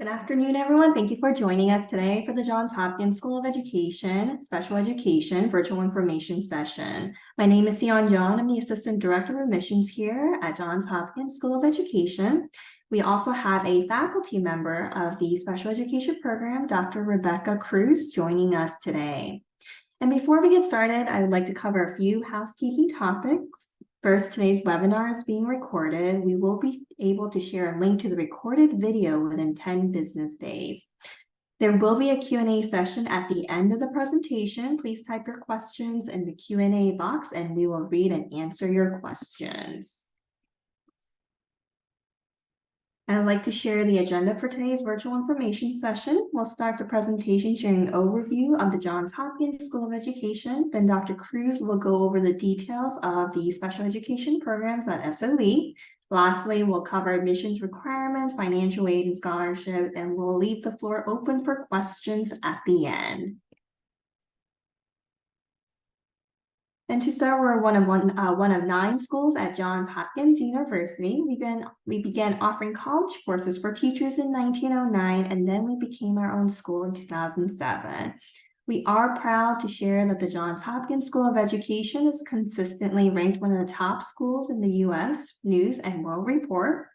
Good afternoon, everyone. Thank you for joining us today for the Johns Hopkins School of Education Special Education Virtual Information Session. My name is Sion John. I'm the Assistant Director of Admissions here at Johns Hopkins School of Education. We also have a faculty member of the Special Education Program, Dr. Rebecca Cruz, joining us today. And before we get started, I would like to cover a few housekeeping topics. First, today's webinar is being recorded. We will be able to share a link to the recorded video within 10 business days. There will be a Q&A session at the end of the presentation. Please type your questions in the Q&A box and we will read and answer your questions. I'd like to share the agenda for today's virtual information session. We'll start the presentation sharing an overview of the Johns Hopkins School of Education. Then Dr. Cruz will go over the details of the special education programs at SOE. Lastly, we'll cover admissions requirements, financial aid, and scholarship, and we'll leave the floor open for questions at the end. And to start, we're one of 9 schools at Johns Hopkins University. We began offering college courses for teachers in 1909, and then we became our own school in 2007. We are proud to share that the Johns Hopkins School of Education is consistently ranked one of the top schools in the U.S. News and World Report.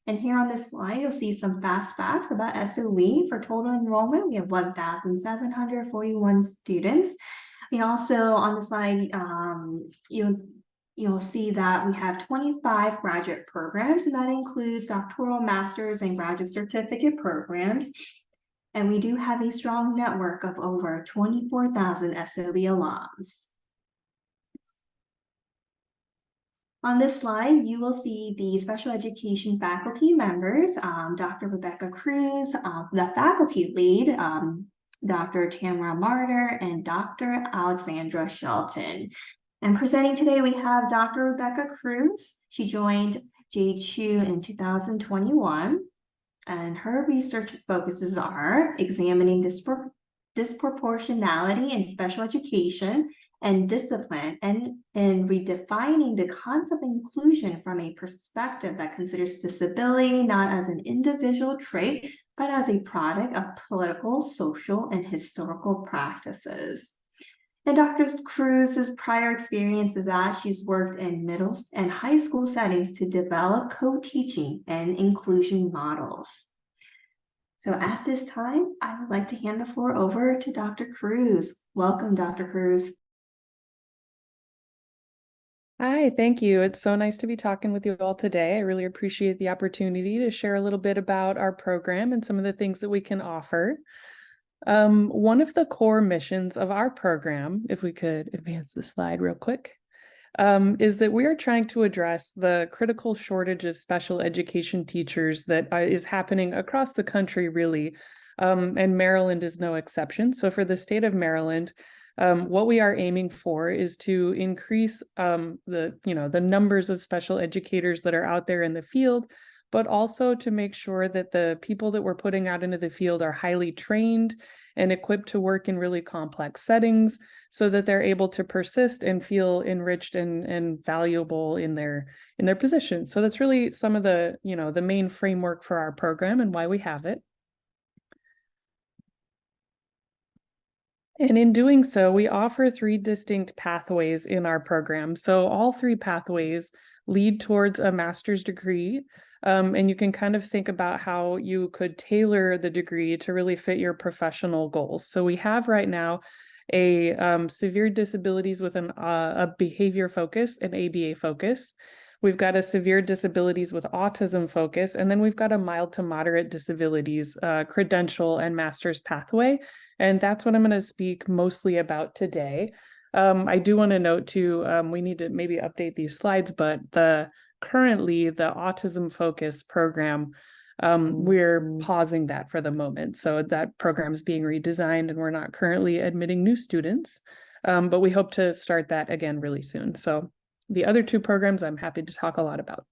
And here on this slide, you'll see some fast facts about SOE. For total enrollment, we have 1,741 students. We also, on the slide, you'll see that we have 25 graduate programs, and that includes doctoral, master's, and graduate certificate programs. And we do have a strong network of over 24,000 SOE alums. On this slide, you will see the special education faculty members, Dr. Rebecca Cruz, the faculty lead, Dr. Tamara Martyr, and Dr. Alexandra Shelton. And presenting today, we have Dr. Rebecca Cruz. She joined JHU in 2021, and her research focuses are examining disproportionality in special education and discipline, and redefining the concept of inclusion from a perspective that considers disability not as an individual trait, but as a product of political, social, and historical practices. And Dr. Cruz's prior experience is that she's worked in middle and high school settings to develop co-teaching and inclusion models. So at this time, I would like to hand the floor over to Dr. Cruz. Welcome, Dr. Cruz. Hi, thank you. It's so nice to be talking with you all today. I really appreciate the opportunity to share a little bit about our program and some of the things that we can offer. One of the core missions of our program, if we could advance the slide real quick, is that we are trying to address the critical shortage of special education teachers that is happening across the country, really, and Maryland is no exception. So for the state of Maryland, what we are aiming for is to increase the numbers of special educators that are out there in the field, but also to make sure that the people that we're putting out into the field are highly trained and equipped to work in really complex settings so that they're able to persist and feel enriched and valuable in their position. So that's really some of the main framework for our program and why we have it. And in doing so, we offer 3 distinct pathways in our program. So all 3 pathways lead towards a master's degree. And you can kind of think about how you could tailor the degree to really fit your professional goals. So we have right now a severe disabilities with a behavior focus, an ABA focus. We've got a severe disabilities with autism focus, and then we've got a mild to moderate disabilities credential and master's pathway. And that's what I'm going to speak mostly about today. I do want to note too, we need to maybe update these slides, but currently the autism focus program, we're pausing that for the moment. So that program is being redesigned and we're not currently admitting new students, but we hope to start that again really soon. So the other 2 programs I'm happy to talk a lot about.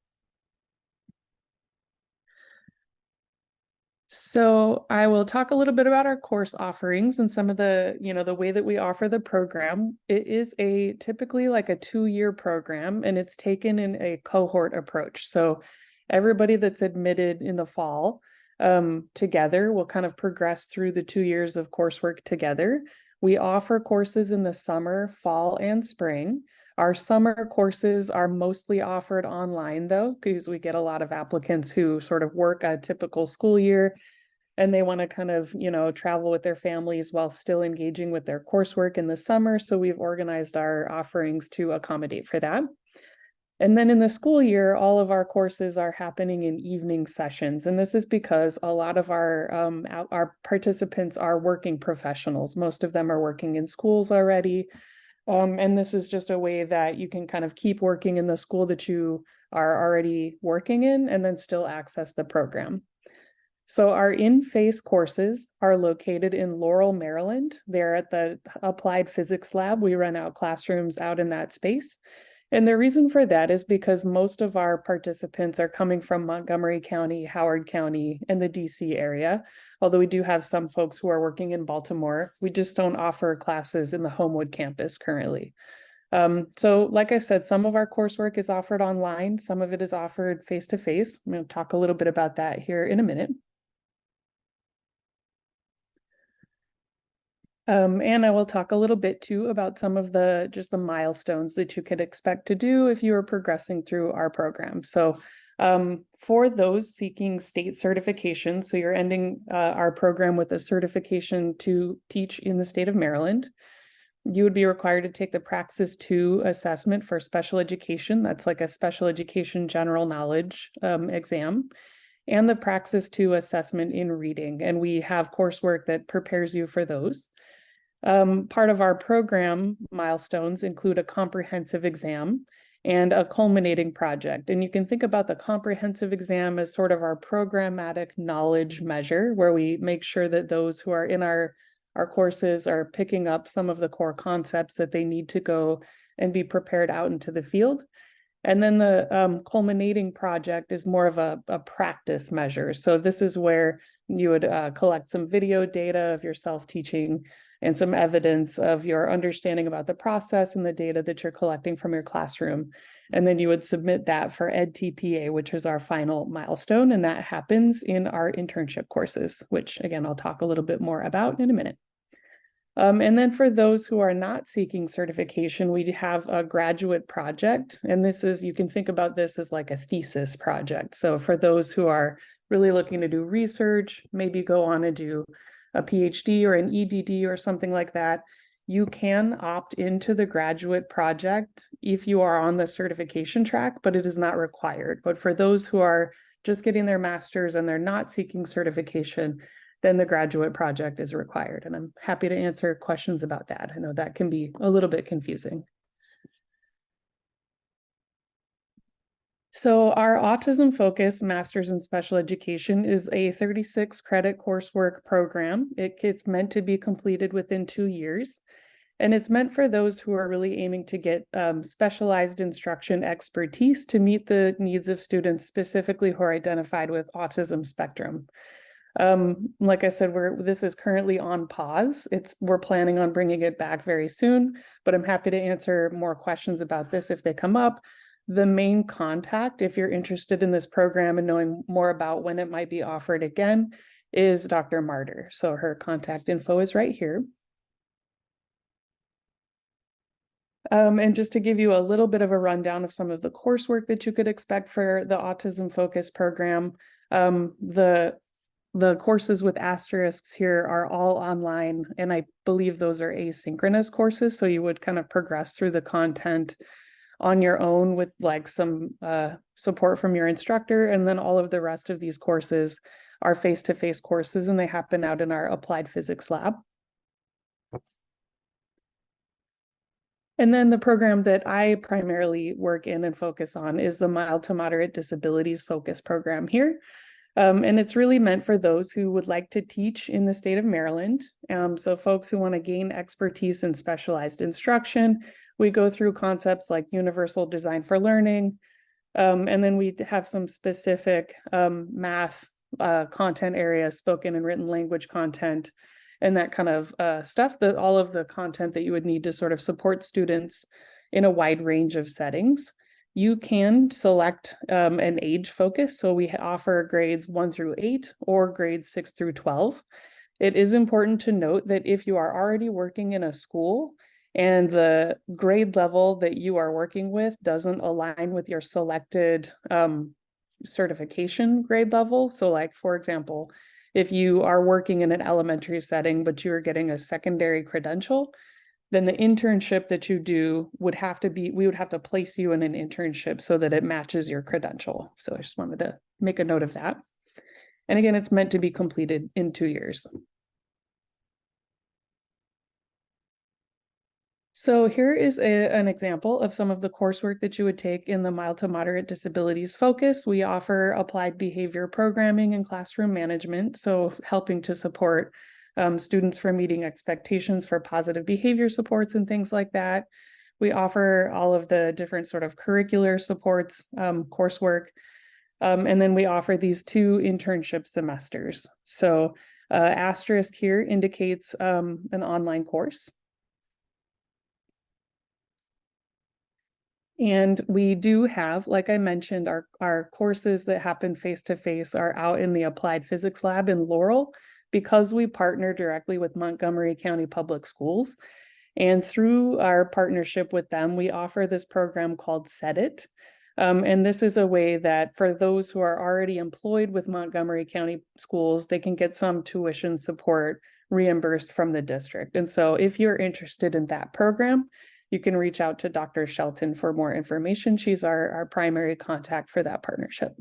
So I will talk a little bit about our course offerings and some of the, the way that we offer the program. It is typically like a 2-year program, and it's taken in a cohort approach. So everybody that's admitted in the fall together. We'll kind of progress through the 2 years of coursework together. We offer courses in the summer, fall, and spring. Our summer courses are mostly offered online though, because we get a lot of applicants who sort of work a typical school year and they want to kind of, travel with their families while still engaging with their coursework in the summer. So we've organized our offerings to accommodate for that. And then in the school year, all of our courses are happening in evening sessions. And this is because a lot of our participants are working professionals. Most of them are working in schools already. And this is just a way that you can kind of keep working in the school that you are already working in and then still access the program. So our in-face courses are located in Laurel, Maryland. They're at the Applied Physics Lab. We rent out classrooms out in that space. And the reason for that is because most of our participants are coming from Montgomery County, Howard County, and the DC area. Although we do have some folks who are working in Baltimore, we just don't offer classes in the Homewood campus currently. So like I said, some of our coursework is offered online, some of it is offered face-to-face. I'm going to talk a little bit about that here in a minute. And I will talk a little bit too about some of the milestones that you could expect to do if you are progressing through our program. So for those seeking state certification, so you're ending our program with a certification to teach in the state of Maryland, you would be required to take the Praxis 2 assessment for special education. That's like a special education general knowledge exam, and the Praxis 2 assessment in reading. And we have coursework that prepares you for those. Part of our program milestones include a comprehensive exam and a culminating project. And you can think about the comprehensive exam as sort of our programmatic knowledge measure, where we make sure that those who are in our courses are picking up some of the core concepts that they need to go and be prepared out into the field. And then the culminating project is more of a practice measure. So this is where you would collect some video data of yourself teaching and some evidence of your understanding about the process and the data that you're collecting from your classroom. And then you would submit that for EdTPA, which is our final milestone. And that happens in our internship courses, which again, I'll talk a little bit more about in a minute. And then for those who are not seeking certification, we have a graduate project. And this is, you can think about this as like a thesis project. So for those who are really looking to do research, maybe go on and do a PhD or an EDD or something like that, you can opt into the graduate project if you are on the certification track, but it is not required. But for those who are just getting their master's and they're not seeking certification, then the graduate project is required. And I'm happy to answer questions about that. I know that can be a little bit confusing. So our Autism Focused Master's in Special Education is a 36 credit coursework program. It's meant to be completed within 2 years. And it's meant for those who are really aiming to get specialized instruction expertise to meet the needs of students specifically who are identified with autism spectrum. Like I said, this is currently on pause. We're planning on bringing it back very soon, but I'm happy to answer more questions about this if they come up. The main contact, if you're interested in this program and knowing more about when it might be offered again, is Dr. Martyr. So her contact info is right here. And just to give you a little bit of a rundown of some of the coursework that you could expect for the Autism Focus program, the courses with asterisks here are all online, and I believe those are asynchronous courses. So you would kind of progress through the content on your own with like some support from your instructor. And then all of the rest of these courses are face-to-face courses, and they happen out in our Applied Physics Lab. And then the program that I primarily work in and focus on is the Mild to Moderate Disabilities Focus program here. And it's really meant for those who would like to teach in the state of Maryland. So folks who want to gain expertise in specialized instruction, we go through concepts like universal design for learning. And then we have some specific math content areas, spoken and written language content, and that kind of stuff, that all of the content that you would need to sort of support students in a wide range of settings. you can select an age focus. So we offer grades 1 through 8 or grades 6 through 12. It is important to note that if you are already working in a school and the grade level that you are working with doesn't align with your selected certification grade level. So like, for example, if you are working in an elementary setting, but you're getting a secondary credential, then the internship that you do would have to be, we would have to place you in an internship so that it matches your credential. So I just wanted to make a note of that. And again, it's meant to be completed in 2 years. So here is an example of some of the coursework that you would take in the mild to moderate disabilities focus. We offer applied behavior programming and classroom management, so helping to support students for meeting expectations for positive behavior supports and things like that. We offer all of the different sort of curricular supports, coursework, and then we offer these 2 internship semesters. So asterisk here indicates an online course. And we do have, like I mentioned, our courses that happen face-to-face are out in the Applied Physics Lab in Laurel because we partner directly with Montgomery County Public Schools. And through our partnership with them, we offer this program called Set It. And this is a way that for those who are already employed with Montgomery County schools, they can get some tuition support reimbursed from the district. And so if you're interested in that program, you can reach out to Dr. Shelton for more information. She's our primary contact for that partnership.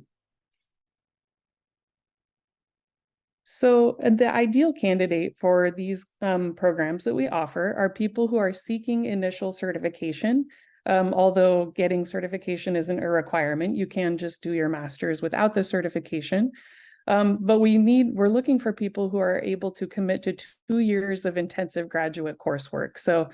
So the ideal candidate for these programs that we offer are people who are seeking initial certification. Although getting certification isn't a requirement, you can just do your master's without the certification. But we're looking for people who are able to commit to 2 years of intensive graduate coursework. So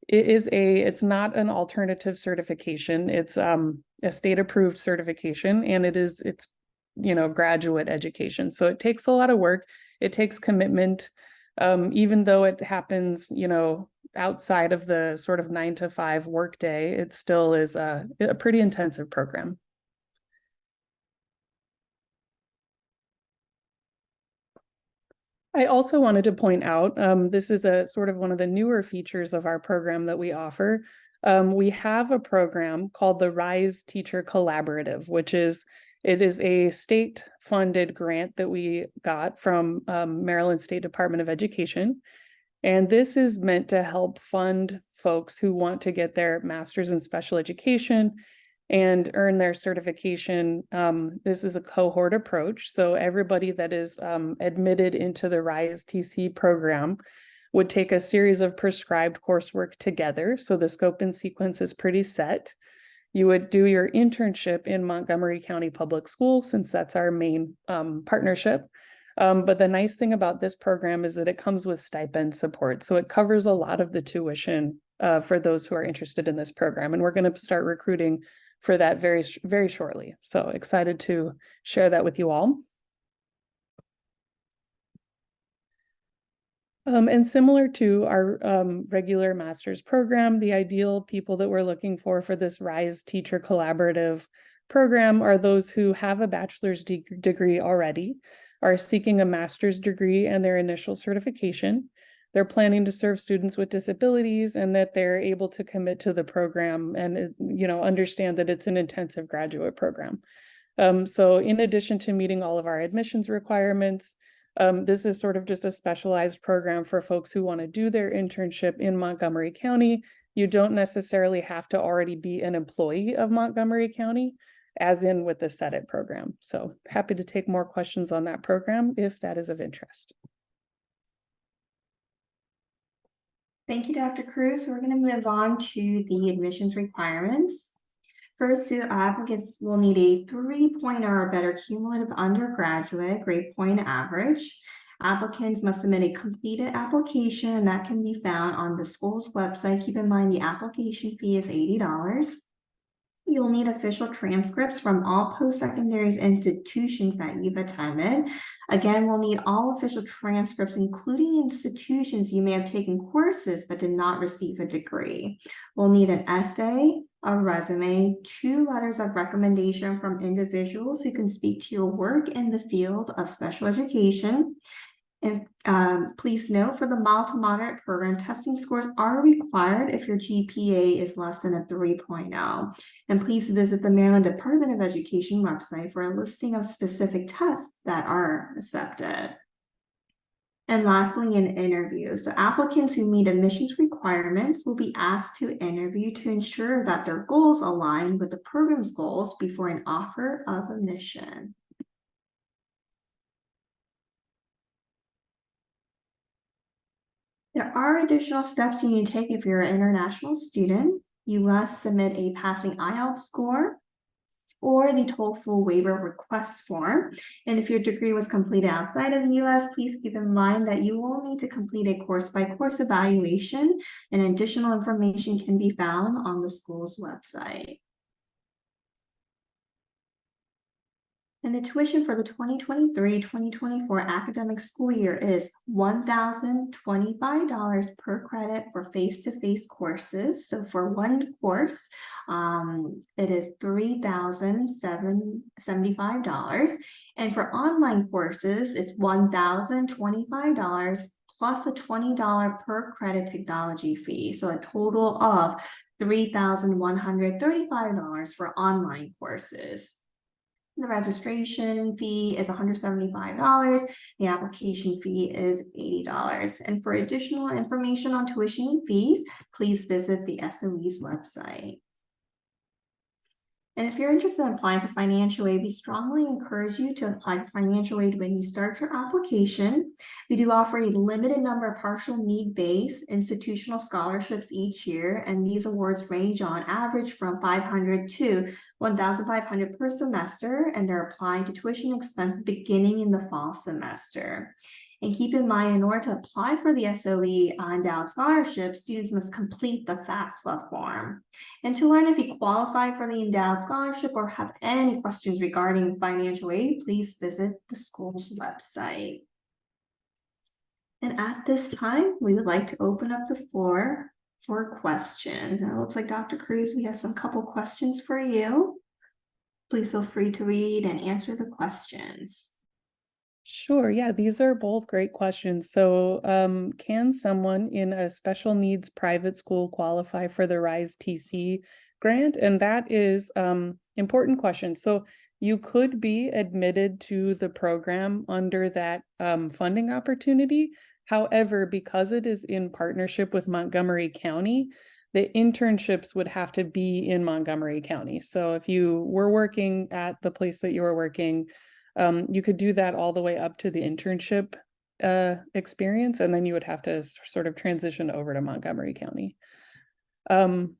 it's not an alternative certification. It's a state approved certification, and it's graduate education. So it takes a lot of work. It takes commitment, even though it happens, outside of the sort of 9 to 5 workday. It still is a pretty intensive program. I also wanted to point out, this is a sort of one of the newer features of our program that we offer. We have a program called the RISE Teacher Collaborative, it is a state-funded grant that we got from Maryland State Department of Education. And this is meant to help fund folks who want to get their master's in special education and earn their certification. This is a cohort approach. So everybody that is admitted into the RISE TC program would take a series of prescribed coursework together. So the scope and sequence is pretty set. You would do your internship in Montgomery County Public Schools, since that's our main partnership. But the nice thing about this program is that it comes with stipend support. So it covers a lot of the tuition for those who are interested in this program. And we're going to start recruiting for that very, very shortly. So excited to share that with you all. And similar to our regular master's program, the ideal people that we're looking for this RISE Teacher Collaborative program are those who have a bachelor's degree already, are seeking a master's degree and their initial certification. They're planning to serve students with disabilities, and that they're able to commit to the program and understand that it's an intensive graduate program. So in addition to meeting all of our admissions requirements, this is sort of just a specialized program for folks who want to do their internship in Montgomery County. You don't necessarily have to already be an employee of Montgomery County, as in with the Set It program. So happy to take more questions on that program if that is of interest. Thank you, Dr. Cruz. So we're going to move on to the admissions requirements. First, applicants will need a 3.0 or better cumulative undergraduate grade point average. Applicants must submit a completed application, and that can be found on the school's website. Keep in mind the application fee is $80. You'll need official transcripts from all post-secondary institutions that you've attended. Again, we'll need all official transcripts, including institutions you may have taken courses but did not receive a degree. We'll need an essay, a resume, 2 letters of recommendation from individuals who can speak to your work in the field of special education. And please note, for the mild to moderate program, testing scores are required if your GPA is less than a 3.0. And please visit the Maryland Department of Education website for a listing of specific tests that are accepted. And lastly, in interviews, so applicants who meet admissions requirements will be asked to interview to ensure that their goals align with the program's goals before an offer of admission. There are additional steps you need to take if you're an international student. You must submit a passing IELTS score or the TOEFL waiver request form. And if your degree was completed outside of the US, please keep in mind that you will need to complete a course-by-course evaluation, and additional information can be found on the school's website. And the tuition for the 2023-2024 academic school year is $1,025 per credit for face-to-face courses. So for one course, it is $3,775. And for online courses, it's $1,025 plus a $20 per credit technology fee. So a total of $3,135 for online courses. The registration fee is $175. The application fee is $80. And for additional information on tuition and fees, please visit the SOE's website. And if you're interested in applying for financial aid, we strongly encourage you to apply for financial aid when you start your application. We do offer a limited number of partial need-based institutional scholarships each year, and these awards range on average from $500 to $1,500 per semester, and they're applying to tuition expenses beginning in the fall semester. And keep in mind, in order to apply for the SOE endowed scholarship, students must complete the FAFSA form. And to learn if you qualify for the endowed scholarship or have any questions regarding financial aid, please visit the school's website. And at this time, we would like to open up the floor for questions. And it looks like Dr. Cruz, we have some couple questions for you. Please feel free to read and answer the questions. Sure. Yeah, these are both great questions. So, can someone in a special needs private school qualify for the RISE TC grant? And that is important question. So you could be admitted to the program under that funding opportunity. However, because it is in partnership with Montgomery County, the internships would have to be in Montgomery County. So if you were working at the place that you were working, you could do that all the way up to the internship experience, and then you would have to sort of transition over to Montgomery County. And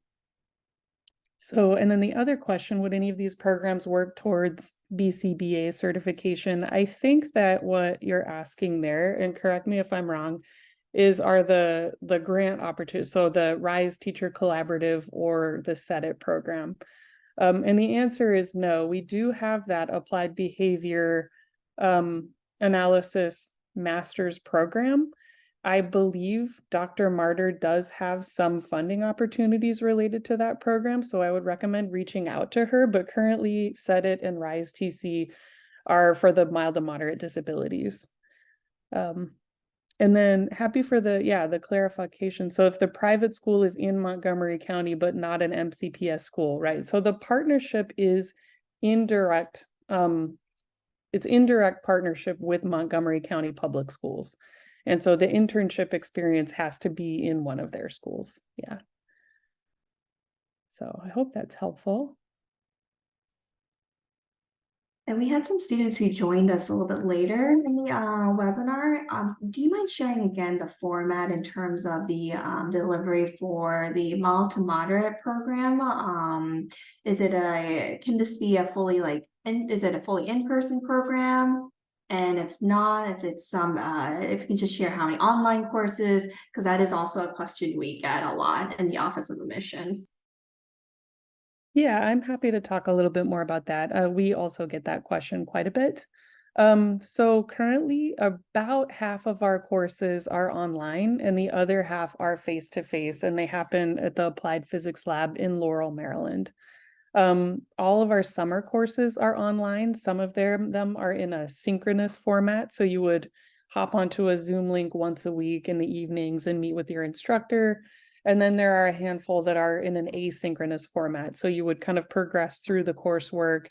then the other question, would any of these programs work towards BCBA certification? I think that what you're asking there, and correct me if I'm wrong, are the grant opportunities, so the RISE Teacher Collaborative or the SETIT program. And the answer is no. We do have that applied behavior analysis master's program. I believe Dr. Martyr does have some funding opportunities related to that program, so I would recommend reaching out to her. But currently, SETIT and RISE TC are for the mild to moderate disabilities. And then happy for the clarification. So if the private school is in Montgomery County, but not an MCPS school, right? So the partnership is indirect. It's indirect partnership with Montgomery County Public Schools. And so the internship experience has to be in one of their schools. Yeah. So I hope that's helpful. And we had some students who joined us a little bit later in the webinar. Do you mind sharing again the format in terms of the delivery for the mild to moderate program? Can this be a fully is it a fully in-person program? And if not, if it's if you can just share how many online courses, because that is also a question we get a lot in the Office of Admissions. Yeah, I'm happy to talk a little bit more about that. We also get that question quite a bit. So currently about half of our courses are online and the other half are face-to-face, and they happen at the Applied Physics Lab in Laurel, Maryland. All of our summer courses are online. Some of them are in a synchronous format. So you would hop onto a Zoom link once a week in the evenings and meet with your instructor. And then there are a handful that are in an asynchronous format. So you would kind of progress through the coursework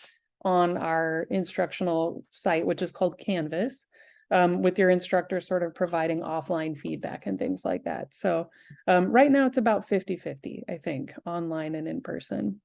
on our instructional site, which is called Canvas, with your instructor sort of providing offline feedback and things like that. So right now it's about 50-50, I think, online and in person.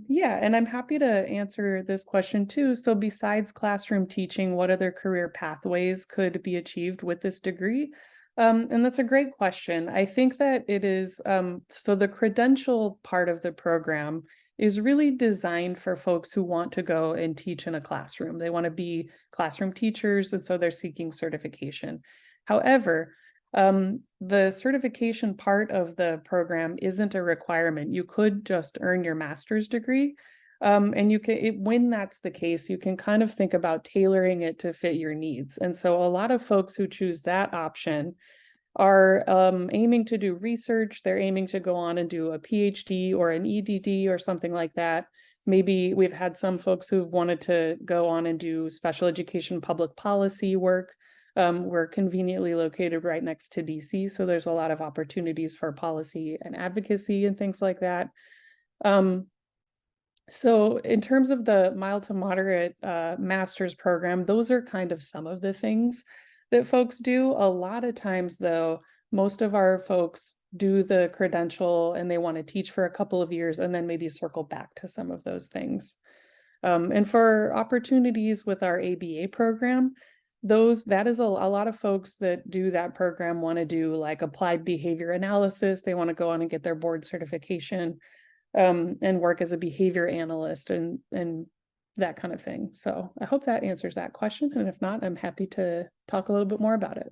Yeah, and I'm happy to answer this question too. So besides classroom teaching, what other career pathways could be achieved with this degree? And that's a great question. I think that it is, so the credential part of the program is really designed for folks who want to go and teach in a classroom. They want to be classroom teachers, and so they're seeking certification. However, the certification part of the program isn't a requirement. You could just earn your master's degree. And you can, when that's the case, you can kind of think about tailoring it to fit your needs. And so a lot of folks who choose that option are aiming to do research. They're aiming to go on and do a PhD or an EDD or something like that. Maybe we've had some folks who've wanted to go on and do special education public policy work. We're conveniently located right next to DC, so there's a lot of opportunities for policy and advocacy and things like that. So in terms of the mild to moderate master's program, those are kind of some of the things that folks do. A lot of times, though, most of our folks do the credential and they want to teach for a couple of years and then maybe circle back to some of those things. And for opportunities with our ABA program, that is a lot of folks that do that program want to do like applied behavior analysis. They want to go on and get their board certification, and work as a behavior analyst and that kind of thing. So I hope that answers that question. And if not, I'm happy to talk a little bit more about it.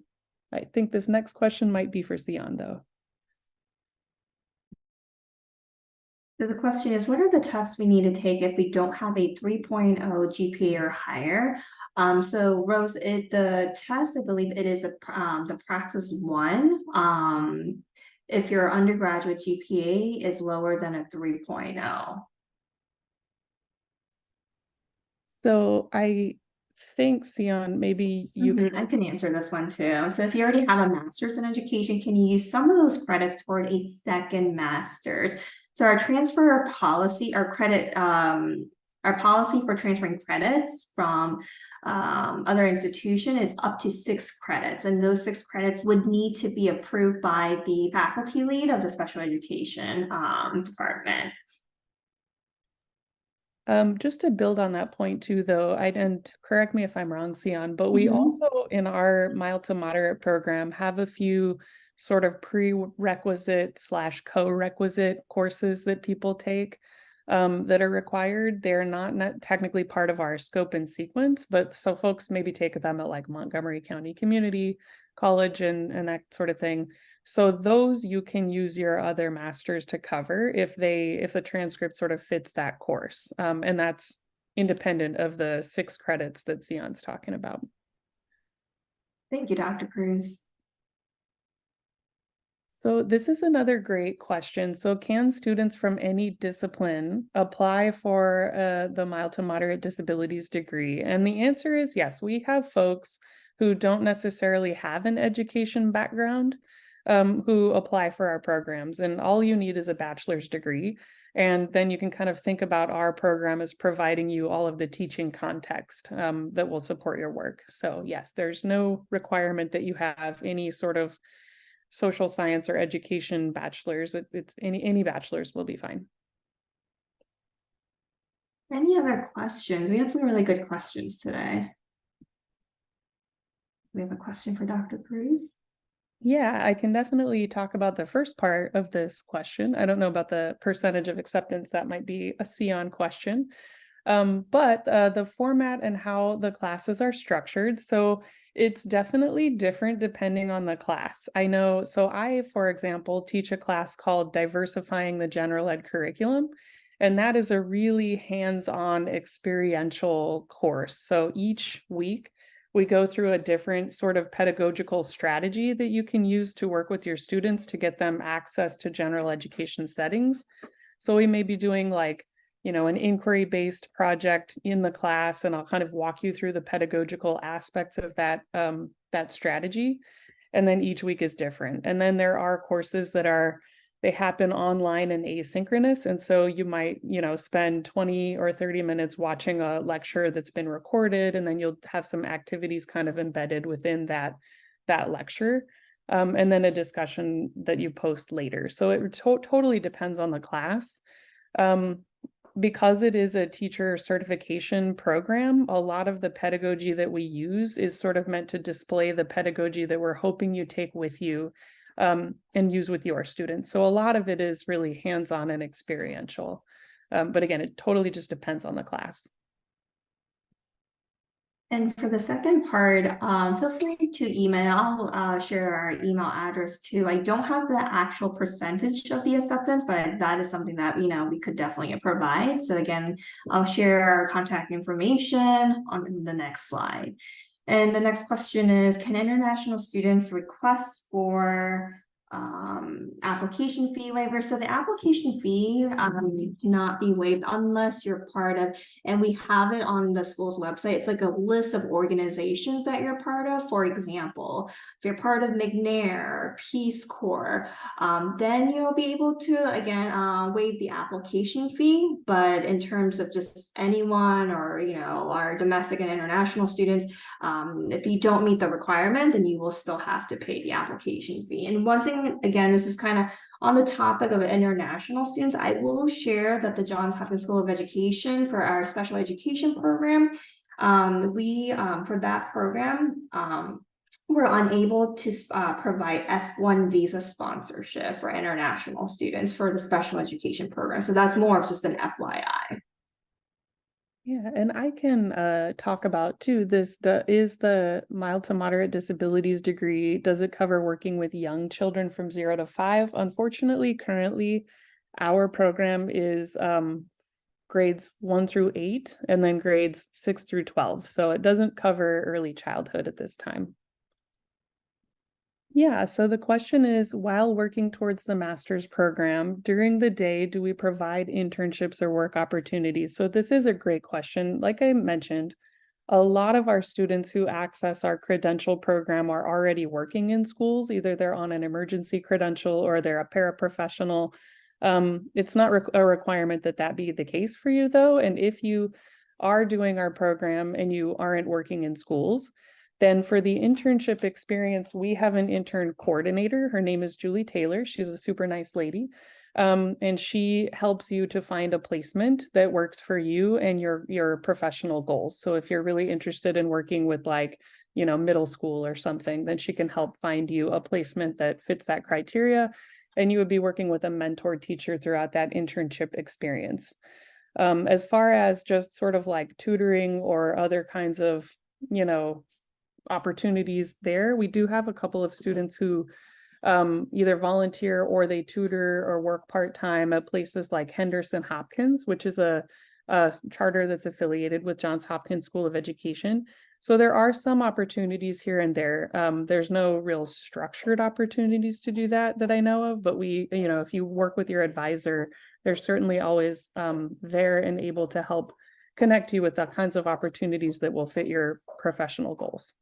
I think this next question might be for Sion, though. So the question is, what are the tests we need to take if we don't have a 3.0 GPA or higher? So Rose, the test, I believe it is the Praxis 1. If your undergraduate GPA is lower than a 3.0. So I think, Sion, maybe you I can answer this one too. So if you already have a master's in education, can you use some of those credits toward a second master's? So our transfer policy, our policy for transferring credits from other institution is up to 6 credits, and those 6 credits would need to be approved by the faculty lead of the special education department. Just to build on that point too, though, and correct me if I'm wrong, Sion, but we also in our mild to moderate program have a few sort of prerequisite / co-requisite courses that people take that are required. They're not technically part of our scope and sequence, but so folks maybe take them at like Montgomery County Community College and that sort of thing. So those you can use your other masters to cover if the transcript sort of fits that course. And that's independent of the 6 credits that Sion's talking about. Thank you, Dr. Cruz. So this is another great question. So can students from any discipline apply for the mild to moderate disabilities degree? And the answer is yes. We have folks who don't necessarily have an education background who apply for our programs, and all you need is a bachelor's degree. And then you can kind of think about our program as providing you all of the teaching context that will support your work. So yes, there's no requirement that you have any sort of social science or education bachelor's. It's any bachelor's will be fine. Any other questions? We had some really good questions today. We have a question for Dr. Cruz. Yeah, I can definitely talk about the first part of this question. I don't know about the percentage of acceptance. That might be a Sion question. But the format and how the classes are structured, so it's definitely different depending on the class. I know, so I, for example, teach a class called Diversifying the General Ed Curriculum, and that is a really hands-on experiential course. So each week we go through a different sort of pedagogical strategy that you can use to work with your students to get them access to general education settings. So we may be doing like, an inquiry-based project in the class, and I'll kind of walk you through the pedagogical aspects of that strategy. And then each week is different. And then there are courses that they happen online and asynchronous. And so you might, spend 20 or 30 minutes watching a lecture that's been recorded, and then you'll have some activities kind of embedded within that lecture. And then a discussion that you post later. So it totally depends on the class. Because it is a teacher certification program, a lot of the pedagogy that we use is sort of meant to display the pedagogy that we're hoping you take with you and use with your students. So a lot of it is really hands-on and experiential. But again, it totally just depends on the class. And for the second part, feel free to email. I'll share our email address too. I don't have the actual percentage of the acceptance, but that is something that, we could definitely provide. So again, I'll share our contact information on the next slide. And the next question is, can international students request for application fee waiver? So the application fee cannot be waived unless you're part of, and we have it on the school's website. It's like a list of organizations that you're part of. For example, if you're part of McNair, Peace Corps, then you'll be able to again waive the application fee. But in terms of just anyone or our domestic and international students, if you don't meet the requirement, then you will still have to pay the application fee. And one thing, again, this is kind of on the topic of international students, I will share that the Johns Hopkins School of Education, for our special education program, for that program, we're unable to provide F1 visa sponsorship for international students for the special education program. So that's more of just an FYI. Yeah, and I can talk about too, is the mild to moderate disabilities degree, does it cover working with young children from 0 to 5? Unfortunately, currently, our program is grades 1 through 8 and then grades 6 through 12. So it doesn't cover early childhood at this time. Yeah, so the question is, while working towards the master's program, during the day, do we provide internships or work opportunities? So this is a great question. Like I mentioned, a lot of our students who access our credential program are already working in schools. Either they're on an emergency credential or they're a paraprofessional. It's not a requirement that be the case for you, though. And if you are doing our program and you aren't working in schools, then for the internship experience, we have an intern coordinator. Her name is Julie Taylor. She's a super nice lady. And she helps you to find a placement that works for you and your professional goals. So if you're really interested in working with middle school or something, then she can help find you a placement that fits that criteria. And you would be working with a mentor teacher throughout that internship experience. As far as just sort of like tutoring or other kinds of, opportunities there, we do have a couple of students who either volunteer or they tutor or work part-time at places like Henderson Hopkins, which is a charter that's affiliated with Johns Hopkins School of Education. So there are some opportunities here and there. There's no real structured opportunities to do that I know of, but if you work with your advisor, they're certainly always there and able to help connect you with the kinds of opportunities that will fit your professional goals.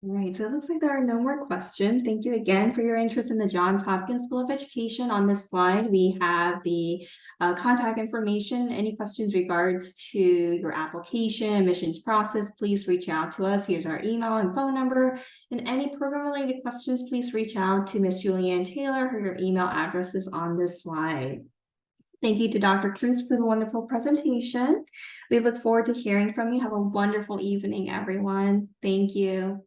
Right, so it looks like there are no more questions. Thank you again for your interest in the Johns Hopkins School of Education. On this slide, we have the contact information. Any questions regards to your application, admissions process, please reach out to us. Here's our email and phone number. And any program-related questions, please reach out to Ms. Julianne Taylor. Her email address is on this slide. Thank you to Dr. Cruz for the wonderful presentation. We look forward to hearing from you. Have a wonderful evening, everyone. Thank you.